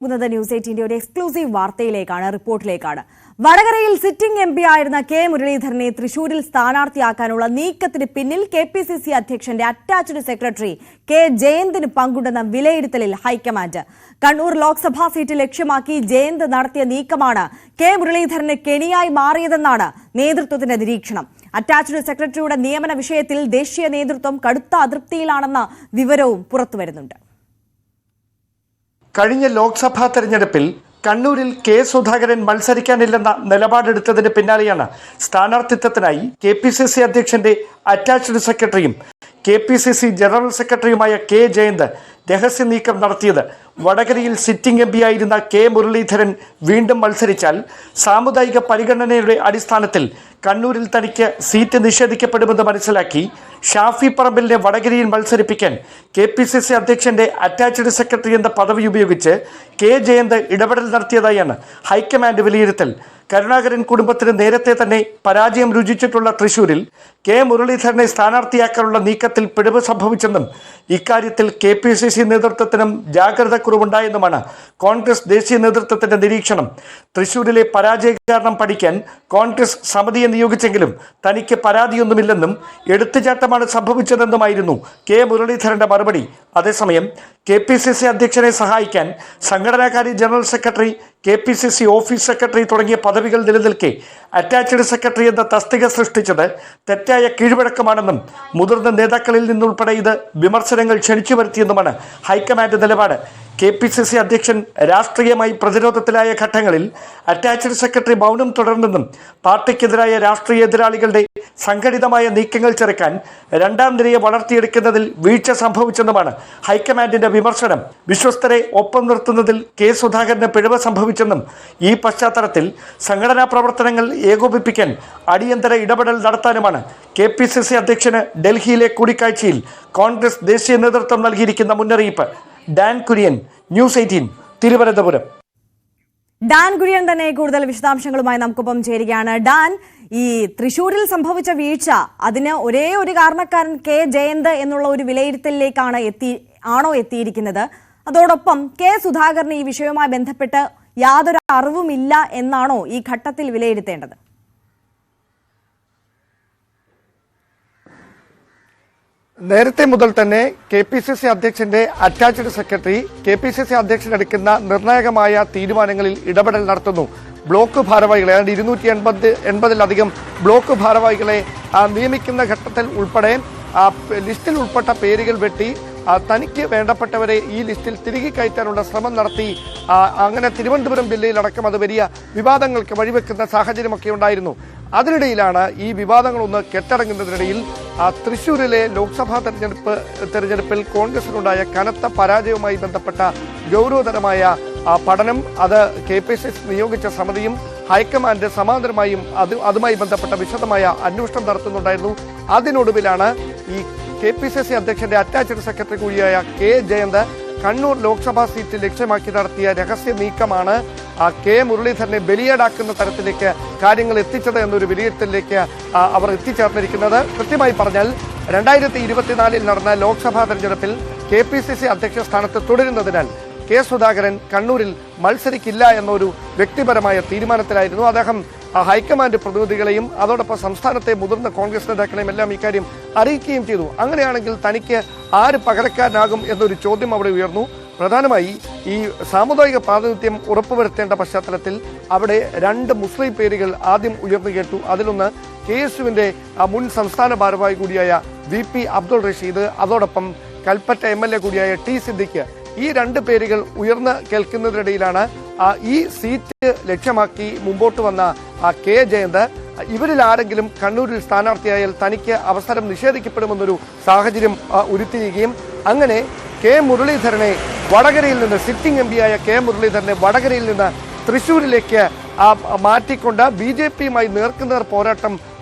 News 18 ഒരു exclusive വാർത്തയിലേക്കാണ്, റിപ്പോർട്ടിലേക്കാണ്. വടകരയിൽ sitting MP ആയിരുന്ന കെ മുരളീധരനെ തൃശൂരിൽ സ്ഥാനാർത്ഥിയാക്കാനുള്ള നീക്കത്തിന് പിന്നിൽ കെപിസിസി അധ്യക്ഷന്റെ അറ്റാച്ച്ഡ് സെക്രട്ടറി കെ ജയന്തിന് പങ്കുണ്ടെന്ന വിലയിരുത്തലിൽ ഹൈക്കമാൻഡ്. കണ്ണൂർ ലോക്സഭാ സീറ്റ് ലക്ഷ്യമാക്കി ജയന്ത് നടത്തിയ നീക്കമാണ് കെ മുരളീധരന് കെണിയായി മാറിയതെന്നാണ് നേതൃത്വത്തിന്റെ നിരീക്ഷണം. അറ്റാച്ച്ഡ് സെക്രട്ടറിയുടെ നിയമന വിഷയത്തിൽ ദേശീയ നേതൃത്വം കടുത്ത അതൃപ്തിയിലാണെന്ന വിവരവും പുറത്തുവരുന്നുണ്ട്. കഴിഞ്ഞ ലോക്സഭാ തെരഞ്ഞെടുപ്പിൽ കണ്ണൂരിൽ കെ സുധാകരൻ മത്സരിക്കാനില്ലെന്ന നിലപാടെടുത്തതിന് പിന്നാലെയാണ് സ്ഥാനാർത്ഥിത്വത്തിനായി കെപിസിസി അധ്യക്ഷന്റെ അറ്റാച്ച്ഡ് സെക്രട്ടറിയും കെപിസിസി ജനറൽ സെക്രട്ടറിയുമായ കെ ജയന്ത് രഹസ്യ നീക്കം നടത്തിയത്. വടകരയിൽ സിറ്റിംഗ് എംപി ആയിരുന്ന കെ മുരളീധരൻ വീണ്ടും മത്സരിച്ചാൽ സാമുദായിക പരിഗണനയുടെ അടിസ്ഥാനത്തിൽ കണ്ണൂരിൽ തനിക്ക് സീറ്റ് നിഷേധിക്കപ്പെടുമെന്ന് മനസ്സിലാക്കി ഷാഫി പറമ്പിലിനെ വടകരയിൽ മത്സരിപ്പിക്കാൻ കെപിസിസി അധ്യക്ഷന്റെ അറ്റാച്ച്ഡ് സെക്രട്ടറി എന്ന പദവി ഉപയോഗിച്ച് കെ ജയന്ത് ഇടപെടൽ നടത്തിയതായാണ് ഹൈക്കമാൻഡ് വിലയിരുത്തൽ. കരുണാകരൻ കുടുംബത്തിന് നേരത്തെ തന്നെ പരാജയം രുചിച്ചിട്ടുള്ള തൃശൂരിൽ കെ മുരളീധരനെ സ്ഥാനാർത്ഥിയാക്കാനുള്ള നീക്കത്തിൽ പിഴവ് സംഭവിച്ചെന്നും ഇക്കാര്യത്തിൽ കെപിസിസി നേതൃത്വത്തിനും ജാഗ്രത കുറവുണ്ടായെന്നുമാണ് കോൺഗ്രസ് ദേശീയ നേതൃത്വത്തിന്റെ നിരീക്ഷണം. തൃശൂരിലെ പരാജയ കാരണം പഠിക്കാൻ കോൺഗ്രസ് സമിതിയെ നിയോഗിച്ചെങ്കിലും തനിക്ക് പരാതിയൊന്നുമില്ലെന്നും എടുത്തുചാട്ടമാണ് സംഭവിച്ചതെന്നുമായിരുന്നു കെ മുരളീധരന്റെ മറുപടി. അതേസമയം കെപിസിസി അധ്യക്ഷനെ സഹായിക്കാൻ സംഘടനാകാരി general secretary, KPCC office secretary തുടങ്ങിയ പദവികൾ നിലനിൽക്കെ അറ്റാച്ച്ഡ് സെക്രട്ടറി എന്ന തസ്തിക സൃഷ്ടിച്ചത് തെറ്റായ കീഴ്വഴക്കമാണെന്നും മുതിർന്ന നേതാക്കളിൽ നിന്നുൾപ്പെടെ ഇത് വിമർശനങ്ങൾ ക്ഷണിച്ചു വരുത്തിയെന്നുമാണ് ഹൈക്കമാൻഡ് നിലപാട്. കെപിസിസി അധ്യക്ഷൻ രാഷ്ട്രീയമായി പ്രതിരോധത്തിലായ ഘട്ടങ്ങളിൽ അറ്റാച്ച്ഡ് സെക്രട്ടറി മൗനം തുടർന്നെന്നും പാർട്ടിക്കെതിരായ രാഷ്ട്രീയ എതിരാളികളുടെ സംഘടിതമായ നീക്കങ്ങൾ ചെറുക്കാൻ രണ്ടാം നിരയെ വളർത്തിയെടുക്കുന്നതിൽ വീഴ്ച സംഭവിച്ചെന്നുമാണ് ഹൈക്കമാൻഡിന്റെ വിമർശനം. വിശ്വസ്തരെ ഒപ്പം നിർത്തുന്നതിൽ കെ സുധാകരന് പിഴവ് സംഭവിച്ചെന്നും ഈ പശ്ചാത്തലത്തിൽ സംഘടനാ പ്രവർത്തനങ്ങൾ ഏകോപിപ്പിക്കാൻ അടിയന്തര ഇടപെടൽ നടത്താനുമാണ് കെപിസിസി അധ്യക്ഷന് ഡൽഹിയിലെ കൂടിക്കാഴ്ചയിൽ കോൺഗ്രസ് ദേശീയ നേതൃത്വം നൽകിയിരിക്കുന്ന മുന്നറിയിപ്പ്. Dan Kurian, news 18, Thiruvananthapuram. Dan Kurian തന്നെ കൂടുതൽ വിശദാംശങ്ങളുമായി നമുക്കൊപ്പം ചേരുകയാണ്. ഡാൻ, ഈ തൃശൂരിൽ സംഭവിച്ച വീഴ്ച, അതിന് ഒരേ ഒരു കാരണക്കാരൻ കെ ജയന്ത് എന്നുള്ള ഒരു വിലയിരുത്തലിലേക്കാണ് എത്തിയിരിക്കുന്നത്? അതോടൊപ്പം കെ സുധാകരന് ഈ വിഷയവുമായി ബന്ധപ്പെട്ട് യാതൊരു അറിവുമില്ല എന്നാണോ ഈ ഘട്ടത്തിൽ വിലയിരുത്തേണ്ടത്? നേരത്തെ മുതൽ തന്നെ കെപിസിസി അധ്യക്ഷന്റെ അറ്റാച്ച്ഡ് സെക്രട്ടറി കെപിസിസി അധ്യക്ഷൻ എടുക്കുന്ന നിർണായകമായ തീരുമാനങ്ങളിൽ ഇടപെടൽ നടത്തുന്നു. ബ്ലോക്ക് ഭാരവാഹികളെ, ഏതാണ്ട് 280-ലധികം ബ്ലോക്ക് ഭാരവാഹികളെ നിയമിക്കുന്ന ഘട്ടത്തിൽ ഉൾപ്പെടെ ലിസ്റ്റിൽ ഉൾപ്പെട്ട പേരുകൾ വെട്ടി തനിക്ക് വേണ്ടപ്പെട്ടവരെ ഈ ലിസ്റ്റിൽ തിരികെ കയറ്റാനുള്ള ശ്രമം നടത്തി. അങ്ങനെ തിരുവനന്തപുരം ജില്ലയിലടക്കം അത് വലിയ വിവാദങ്ങൾക്ക് വഴിവെക്കുന്ന സാഹചര്യമൊക്കെ ഉണ്ടായിരുന്നു. അതിനിടയിലാണ് ഈ വിവാദങ്ങളൊന്ന് കെട്ടടങ്ങുന്നതിനിടയിൽ തൃശ്ശൂരിലെ ലോക്സഭാ തെരഞ്ഞെടുപ്പിൽ കോൺഗ്രസിനുണ്ടായ കനത്ത പരാജയവുമായി ബന്ധപ്പെട്ട ഗൗരവതരമായ പഠനം, അത് കെപിസിസി നിയോഗിച്ച സമിതിയും ഹൈക്കമാൻഡ് സമാന്തരമായും അതുമായി ബന്ധപ്പെട്ട വിശദമായ അന്വേഷണം നടത്തുന്നുണ്ടായിരുന്നു. അതിനൊടുവിലാണ് ഈ കെപിസിസി അധ്യക്ഷന്റെ അറ്റാച്ച്ഡ് സെക്രട്ടറി കൂടിയായ കെ ജയന്ത് കണ്ണൂർ ലോക്സഭാ സീറ്റ് ലക്ഷ്യമാക്കി നടത്തിയ രഹസ്യ നീക്കമാണ് കെ മുരളീധരനെ ബലിയേടാക്കുന്ന തരത്തിലേക്ക് കാര്യങ്ങൾ എത്തിച്ചത് എന്നൊരു വിലയിരുത്തലിലേക്ക് അവർ എത്തിച്ചേർന്നിരിക്കുന്നത്. കൃത്യമായി പറഞ്ഞാൽ 2024 നടന്ന ലോക്സഭാ തെരഞ്ഞെടുപ്പിൽ കെപിസിസി അധ്യക്ഷ സ്ഥാനത്ത് തുടരുന്നതിനാൽ കെ സുധാകരൻ കണ്ണൂരിൽ മത്സരിക്കില്ല എന്നൊരു വ്യക്തിപരമായ തീരുമാനത്തിലായിരുന്നു. അദ്ദേഹം ഹൈക്കമാൻഡ് പ്രതിനിധികളെയും അതോടൊപ്പം സംസ്ഥാനത്തെ മുതിർന്ന കോൺഗ്രസ് നേതാക്കളെയും എല്ലാം ഇക്കാര്യം അറിയിക്കുകയും ചെയ്തു. അങ്ങനെയാണെങ്കിൽ തനിക്ക് ആര് പകരക്കാരനാകും എന്നൊരു ചോദ്യം അവിടെ ഉയർന്നു. പ്രധാനമായി ഈ സാമുദായിക പ്രാതിനിധ്യം ഉറപ്പുവരുത്തേണ്ട പശ്ചാത്തലത്തിൽ അവിടെ 2 മുസ്ലിം പേരുകൾ ആദ്യം ഉയർന്നു കേട്ടു. അതിലൊന്ന് KSUവിന്റെ മുൻ സംസ്ഥാന ഭാരവാഹി കൂടിയായ VP അബ്ദുൾ റഷീദ്, അതോടൊപ്പം കൽപ്പറ്റ MLA കൂടിയായ T സിദ്ദിഖ്. ഈ 2 പേരുകൾ ഉയർന്ന് കേൾക്കുന്നതിനിടയിലാണ് ഈ സീറ്റ് ലക്ഷ്യമാക്കി മുമ്പോട്ട് വന്ന കെ ജയന്ത് ഇവരിൽ ആരെങ്കിലും കണ്ണൂരിൽ സ്ഥാനാർത്ഥിയായാൽ തനിക്ക് അവസരം നിഷേധിക്കപ്പെടുമെന്നൊരു സാഹചര്യം ഉരുത്തിരിയുകയും അങ്ങനെ കെ മുരളീധരനെ വടകരയിൽ നിന്ന്, സിറ്റിംഗ് എംപി ആയ കെ മുരളീധരനെ വടകരയിൽ നിന്ന് തൃശ്ശൂരിലേക്ക് മാറ്റിക്കൊണ്ട് BJPയുമായി നേർക്കുനേർ പോരാട്ടം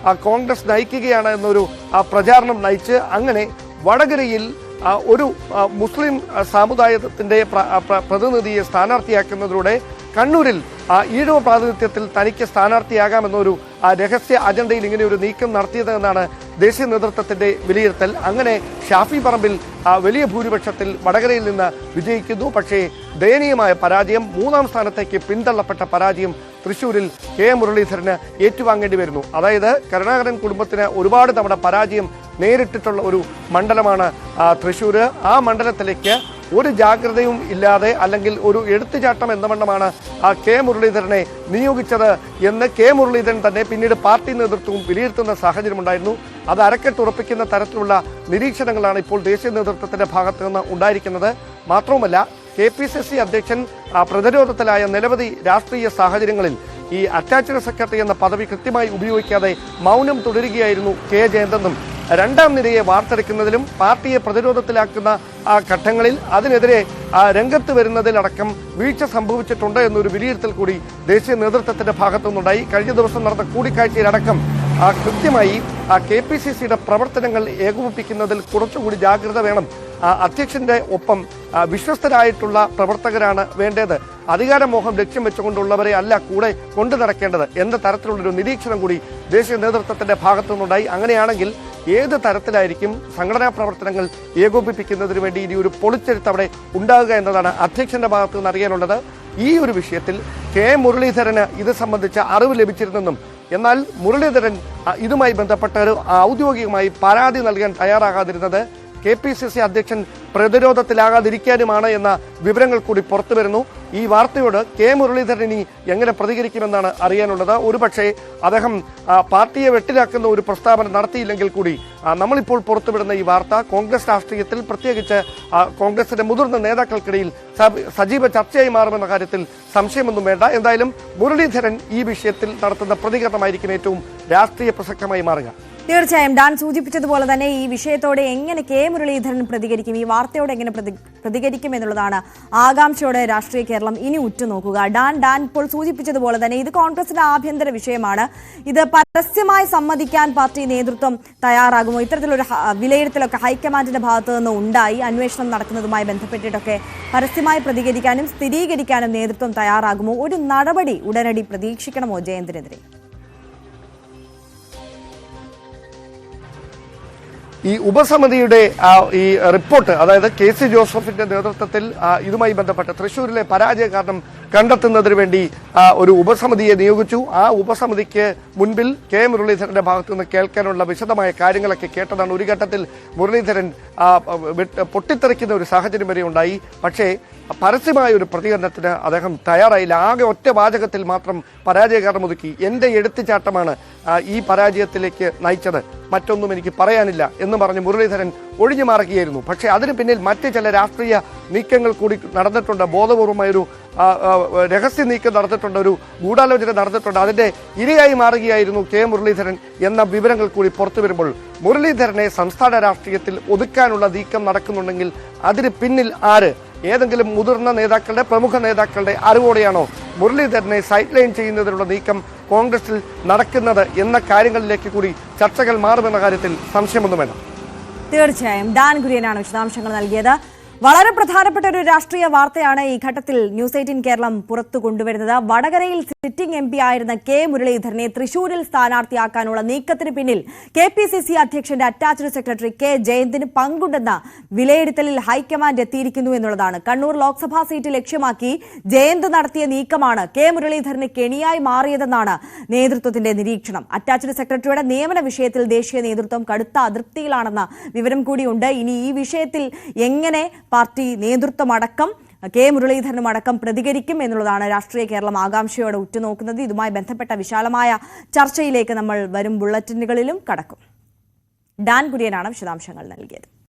കോൺഗ്രസ് നയിക്കുകയാണ് എന്നൊരു പ്രചാരണം നയിച്ച് അങ്ങനെ വടകരയിൽ ഒരു മുസ്ലിം സമുദായത്തിന്റെ പ്രതിനിധിയെ സ്ഥാനാർത്ഥിയാക്കുന്നതിലൂടെ കണ്ണൂരിൽ ഈഴവ പ്രാതിനിധ്യത്തിൽ തനിക്ക് സ്ഥാനാർത്ഥിയാകാമെന്നൊരു രഹസ്യ അജണ്ടയിൽ ഇങ്ങനെ ഒരു നീക്കം നടത്തിയതെന്നാണ് ദേശീയ നേതൃത്വത്തിന്റെ വിലയിരുത്തൽ. അങ്ങനെ ഷാഫി പറമ്പിൽ വലിയ ഭൂരിപക്ഷത്തിൽ വടകരയിൽ നിന്ന് വിജയിക്കുന്നു. പക്ഷേ ദയനീയമായ പരാജയം, 3ാം സ്ഥാനത്തേക്ക് പിന്തള്ളപ്പെട്ട പരാജയം തൃശൂരിൽ കെ മുരളീധരന് ഏറ്റുവാങ്ങേണ്ടി വരുന്നു. അതായത് കരുണാകരൻ കുടുംബത്തിന് ഒരുപാട് തവണ പരാജയം നേരിട്ടിട്ടുള്ള ഒരു മണ്ഡലമാണ് തൃശൂര്. ആ മണ്ഡലത്തിലേക്ക് ഒരു ജാഗ്രതയും ഇല്ലാതെ, അല്ലെങ്കിൽ ഒരു എടുത്തുചാട്ടം എന്ന വണ്ണമാണ് കെ മുരളീധരനെ നിയോഗിച്ചത് എന്ന് കെ മുരളീധരൻ തന്നെ പിന്നീട് പാർട്ടി നേതൃത്വവും വിലയിരുത്തുന്ന സാഹചര്യമുണ്ടായിരുന്നു. അത് അരക്കെട്ടുറപ്പിക്കുന്ന തരത്തിലുള്ള നിരീക്ഷണങ്ങളാണ് ഇപ്പോൾ ദേശീയ നേതൃത്വത്തിന്റെ ഭാഗത്തു നിന്ന് ഉണ്ടായിരിക്കുന്നത്. മാത്രവുമല്ല, KPCC അധ്യക്ഷൻ പ്രതിരോധത്തിലായ നിരവധി രാഷ്ട്രീയ സാഹചര്യങ്ങളിൽ ഈ അറ്റാച്ച്ഡ് സെക്രട്ടറി എന്ന പദവി കൃത്യമായി ഉപയോഗിക്കാതെ മൗനം തുടരുകയായിരുന്നു കെ ജയന്തെന്നും, 2ാം നിരയെ വാർത്തെടുക്കുന്നതിലും പാർട്ടിയെ പ്രതിരോധത്തിലാക്കുന്ന ഘട്ടങ്ങളിൽ അതിനെതിരെ രംഗത്ത് വരുന്നതിലടക്കം വീഴ്ച സംഭവിച്ചിട്ടുണ്ട് എന്നൊരു വിലയിരുത്തൽ കൂടി ദേശീയ നേതൃത്വത്തിന്റെ ഭാഗത്തുനിന്നുണ്ടായി. കഴിഞ്ഞ ദിവസം നടന്ന കൂടിക്കാഴ്ചയിലടക്കം കൃത്യമായി KPCCയുടെ പ്രവർത്തനങ്ങൾ ഏകോപിപ്പിക്കുന്നതിൽ കുറച്ചുകൂടി ജാഗ്രത വേണം. അധ്യക്ഷന്റെ ഒപ്പം വിശ്വസ്തരായിട്ടുള്ള പ്രവർത്തകരാണ് വേണ്ടത്. അധികാരമോഹം ലക്ഷ്യം വെച്ചുകൊണ്ടുള്ളവരെ അല്ല കൂടെ കൊണ്ടു നടക്കേണ്ടത് എന്ന തരത്തിലുള്ളൊരു നിരീക്ഷണം കൂടി ദേശീയ നേതൃത്വത്തിന്റെ ഭാഗത്തുനിന്നുണ്ടായി. അങ്ങനെയാണെങ്കിൽ ഏത് തരത്തിലായിരിക്കും സംഘടനാ പ്രവർത്തനങ്ങൾ ഏകോപിപ്പിക്കുന്നതിന് വേണ്ടി ഇനി ഒരു പൊളിച്ചെഴുത്ത് അവിടെ ഉണ്ടാകുക എന്നതാണ് അധ്യക്ഷന്റെ ഭാഗത്തു നിന്ന് അറിയാനുള്ളത്. ഈ ഒരു വിഷയത്തിൽ കെ മുരളീധരന് ഇത് സംബന്ധിച്ച അറിവ് ലഭിച്ചിരുന്നെന്നും, എന്നാൽ മുരളീധരൻ ഇതുമായി ബന്ധപ്പെട്ട ഒരു ഔദ്യോഗികമായി പരാതി നൽകാൻ തയ്യാറാകാതിരുന്നത് KPCC അധ്യക്ഷൻ പ്രതിരോധത്തിലാകാതിരിക്കാനുമാണ് എന്ന വിവരങ്ങൾ കൂടി പുറത്തു വരുന്നു. ഈ വാർത്തയോട് കെ മുരളീധരൻ ഇനി എങ്ങനെ പ്രതികരിക്കുമെന്നാണ് അറിയാനുള്ളത്. ഒരുപക്ഷെ അദ്ദേഹം പാർട്ടിയെ വെട്ടിലാക്കുന്ന ഒരു പ്രസ്താവന നടത്തിയില്ലെങ്കിൽ കൂടി നമ്മളിപ്പോൾ പുറത്തുവിടുന്ന ഈ വാർത്ത കോൺഗ്രസ് രാഷ്ട്രീയത്തിൽ, പ്രത്യേകിച്ച് കോൺഗ്രസിന്റെ മുതിർന്ന നേതാക്കൾക്കിടയിൽ സജീവ ചർച്ചയായി മാറുമെന്ന കാര്യത്തിൽ സംശയമൊന്നും വേണ്ട. എന്തായാലും മുരളീധരൻ ഈ വിഷയത്തിൽ നടത്തുന്ന പ്രതികരണമായിരിക്കും ഏറ്റവും രാഷ്ട്രീയ പ്രസക്തമായി മാറുക. തീർച്ചയായും ഡാൻ സൂചിപ്പിച്ചതുപോലെ തന്നെ ഈ വിഷയത്തോടെ എങ്ങനെ കെ മുരളീധരൻ പ്രതികരിക്കും, ഈ വാർത്തയോടെ എങ്ങനെ പ്രതികരിക്കും എന്നുള്ളതാണ് ആകാംക്ഷയോടെ രാഷ്ട്രീയ കേരളം ഇനി ഉറ്റുനോക്കുക. ഡാൻ ഇപ്പോൾ സൂചിപ്പിച്ചതുപോലെ തന്നെ ഇത് കോൺഗ്രസിന്റെ ആഭ്യന്തര വിഷയമാണ്. ഇത് പരസ്യമായി സമ്മതിക്കാൻ പാർട്ടി നേതൃത്വം തയ്യാറാകുമോ? ഇത്തരത്തിലൊരു വിലയിരുത്തലൊക്കെ ഹൈക്കമാൻഡിന്റെ ഭാഗത്തു നിന്ന് ഉണ്ടായി. അന്വേഷണം നടക്കുന്നതുമായി ബന്ധപ്പെട്ടിട്ടൊക്കെ പരസ്യമായി പ്രതികരിക്കാനും സ്ഥിരീകരിക്കാനും നേതൃത്വം തയ്യാറാകുമോ? ഒരു നടപടി ഉടനടി പ്രതീക്ഷിക്കണമോ ജയന്തിനെതിരെ? ഈ ഉപസമിതിയുടെ ഈ റിപ്പോർട്ട്, അതായത് KC ജോസഫിന്റെ നേതൃത്വത്തിൽ ഇതുമായി ബന്ധപ്പെട്ട് തൃശ്ശൂരിലെ പരാജയ കാരണം കണ്ടെത്തുന്നതിന് വേണ്ടി ഒരു ഉപസമിതിയെ നിയോഗിച്ചു. ആ ഉപസമിതിക്ക് മുൻപിൽ കെ മുരളീധരന്റെ ഭാഗത്തു നിന്ന് കേൾക്കാനുള്ള വിശദമായ കാര്യങ്ങളൊക്കെ കേട്ടതാണ്. ഒരു ഘട്ടത്തിൽ മുരളീധരൻ പൊട്ടിത്തെറിക്കുന്ന ഒരു സാഹചര്യം വരെ ഉണ്ടായി. പക്ഷേ പരസ്യമായ ഒരു പ്രതികരണത്തിന് അദ്ദേഹം തയ്യാറായില്ല. ആകെ ഒറ്റ വാചകത്തിൽ മാത്രം പരാജയ കാരണം ഒതുക്കി. എന്റെ എടുത്തുചാട്ടമാണ് ഈ പരാജയത്തിലേക്ക് നയിച്ചത്, മറ്റൊന്നും എനിക്ക് പറയാനില്ല എന്ന് പറഞ്ഞ് മുരളീധരൻ ഒഴിഞ്ഞു മാറുകയായിരുന്നു. പക്ഷേ അതിന് പിന്നിൽ മറ്റ് ചില രാഷ്ട്രീയ നീക്കങ്ങൾ കൂടി നടന്നിട്ടുണ്ട്. ബോധപൂർവമായൊരു രഹസ്യ നീക്കം നടന്നിട്ടുണ്ട്, ഒരു ഗൂഢാലോചന നടന്നിട്ടുണ്ട്. അതിന്റെ ഇരയായി മാറുകയായിരുന്നു കെ മുരളീധരൻ എന്ന വിവരങ്ങൾ കൂടി പുറത്തു വരുമ്പോൾ മുരളീധരനെ സംസ്ഥാന രാഷ്ട്രീയത്തിൽ ഒതുക്കാനുള്ള നീക്കം നടക്കുന്നുണ്ടെങ്കിൽ അതിന് പിന്നിൽ ആര്? ഏതെങ്കിലും മുതിർന്ന നേതാക്കളുടെ, പ്രമുഖ നേതാക്കളുടെ അറിവോടെയാണോ മുരളീധരനെ സൈഡ് ലൈൻ ചെയ്യുന്നതിനുള്ള നീക്കം കോൺഗ്രസിൽ നടക്കുന്നത് എന്ന കാര്യങ്ങളിലേക്ക് കൂടി ചർച്ചകൾ മാറുമെന്ന കാര്യത്തിൽ സംശയമൊന്നും വേണം. തീർച്ചയായും ഡാൻ കുര്യനാണ് വിശദാംശങ്ങൾ നൽകിയത്. വളരെ പ്രധാനപ്പെട്ട ഒരു രാഷ്ട്രീയ വാർത്തയാണ് ഈ ഘട്ടത്തിൽ ന്യൂസ് 18 കേരളം പുറത്തു കൊണ്ടുവരുന്നത്. വടകരയിൽ സിറ്റിംഗ് MP ആയിരുന്ന കെ മുരളീധരനെ തൃശൂരിൽ സ്ഥാനാർത്ഥിയാക്കാനുള്ള നീക്കത്തിന് പിന്നിൽ KPCC അധ്യക്ഷന്റെ അറ്റാച്ച്ഡ് സെക്രട്ടറി കെ ജയന്തിന് പങ്കുണ്ടെന്ന വിലയിരുത്തലിൽ ഹൈക്കമാൻഡ് എത്തിയിരിക്കുന്നു എന്നുള്ളതാണ്. കണ്ണൂർ ലോക്സഭാ സീറ്റ് ലക്ഷ്യമാക്കി ജയന്ത് നടത്തിയ നീക്കമാണ് കെ മുരളീധരന് കെണിയായി മാറിയതെന്നാണ് നേതൃത്വത്തിന്റെ നിരീക്ഷണം. അറ്റാച്ച്ഡ് സെക്രട്ടറിയുടെ നിയമന വിഷയത്തിൽ ദേശീയ നേതൃത്വം കടുത്ത അതൃപ്തിയിലാണെന്ന വിവരം കൂടിയുണ്ട്. ഇനി ഈ വിഷയത്തിൽ എങ്ങനെ പാർട്ടി നേതൃത്വമടക്കം കെ മുരളീധരനും അടക്കം പ്രതികരിക്കും എന്നുള്ളതാണ് രാഷ്ട്രീയ കേരളം ആകാംക്ഷയോടെ ഉറ്റുനോക്കുന്നത്. ഇതുമായി ബന്ധപ്പെട്ട വിശാലമായ ചർച്ചയിലേക്ക് നമ്മൾ വരും ബുള്ളറ്റിനുകളിലും കടക്കും. ഡാൻ കുര്യനാണ് വിശദാംശങ്ങൾ നൽകിയത്.